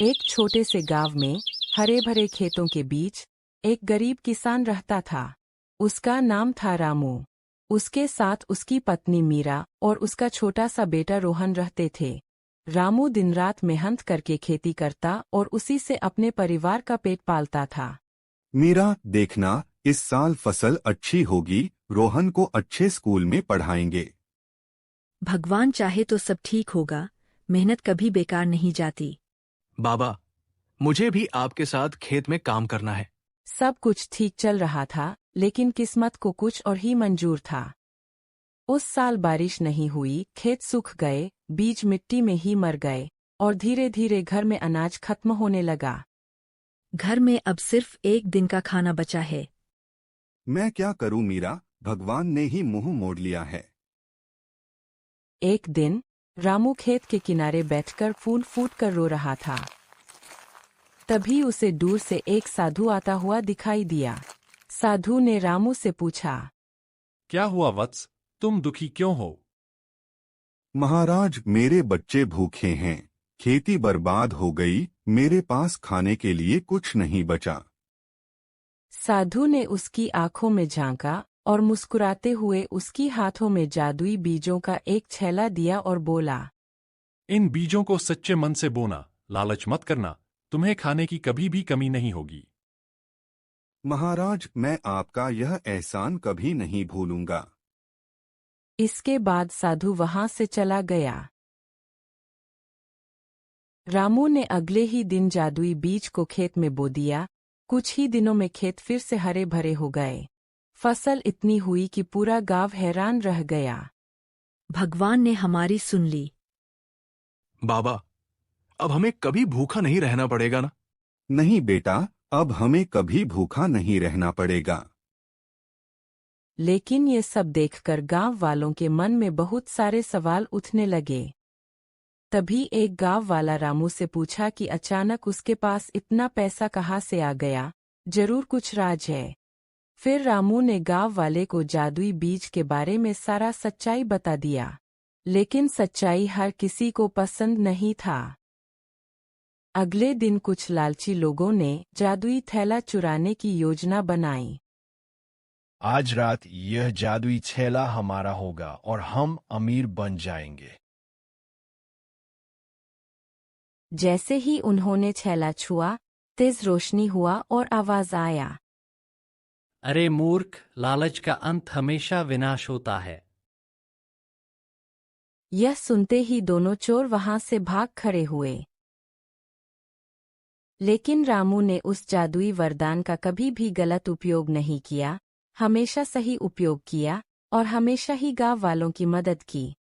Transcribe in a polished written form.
एक छोटे से गांव में हरे भरे खेतों के बीच एक गरीब किसान रहता था। उसका नाम था रामू। उसके साथ उसकी पत्नी मीरा और उसका छोटा सा बेटा रोहन रहते थे। रामू दिन रात मेहनत करके खेती करता और उसी से अपने परिवार का पेट पालता था। मीरा, देखना, इस साल फसल अच्छी होगी। रोहन को अच्छे स्कूल में पढ़ाएंगे। भगवान चाहे तो सब ठीक होगा। मेहनत कभी बेकार नहीं जाती। बाबा, मुझे भी आपके साथ खेत में काम करना है। सब कुछ ठीक चल रहा था, लेकिन किस्मत को कुछ और ही मंजूर था। उस साल बारिश नहीं हुई, खेत सूख गए, बीज मिट्टी में ही मर गए और धीरे धीरे घर में अनाज खत्म होने लगा। घर में अब सिर्फ एक दिन का खाना बचा है। मैं क्या करूं मीरा, भगवान ने ही मुंह मोड़ लिया है। एक दिन रामू खेत के किनारे बैठकर फूल फूट कर रो रहा था। तभी उसे दूर से एक साधु आता हुआ दिखाई दिया। साधु ने रामू से पूछा, क्या हुआ वत्स, तुम दुखी क्यों हो? महाराज, मेरे बच्चे भूखे हैं। खेती बर्बाद हो गई, मेरे पास खाने के लिए कुछ नहीं बचा। साधु ने उसकी आंखों में झांका और मुस्कुराते हुए उसकी हाथों में जादुई बीजों का एक छेला दिया और बोला, इन बीजों को सच्चे मन से बोना, लालच मत करना, तुम्हें खाने की कभी भी कमी नहीं होगी। महाराज, मैं आपका यह एहसान कभी नहीं भूलूंगा। इसके बाद साधु वहां से चला गया। रामू ने अगले ही दिन जादुई बीज को खेत में बो दिया। कुछ ही दिनों में खेत फिर से हरे भरे हो गए। फसल इतनी हुई कि पूरा गांव हैरान रह गया। भगवान ने हमारी सुन ली। बाबा, अब हमें कभी भूखा नहीं रहना पड़ेगा ना? नहीं बेटा, अब हमें कभी भूखा नहीं रहना पड़ेगा। लेकिन ये सब देखकर गांव वालों के मन में बहुत सारे सवाल उठने लगे। तभी एक गांव वाला रामू से पूछा कि अचानक उसके पास इतना पैसा कहाँ से आ गया, जरूर कुछ राज है। फिर रामू ने गांव वाले को जादुई बीज के बारे में सारा सच्चाई बता दिया। लेकिन सच्चाई हर किसी को पसंद नहीं था। अगले दिन कुछ लालची लोगों ने जादुई थैला चुराने की योजना बनाई। आज रात यह जादुई थैला हमारा होगा और हम अमीर बन जाएंगे। जैसे ही उन्होंने थैला छुआ, तेज रोशनी हुआ और आवाज आया, अरे मूर्ख, लालच का अंत हमेशा विनाश होता है। यह सुनते ही दोनों चोर वहां से भाग खड़े हुए। लेकिन रामू ने उस जादुई वरदान का कभी भी गलत उपयोग नहीं किया, हमेशा सही उपयोग किया और हमेशा ही गांव वालों की मदद की।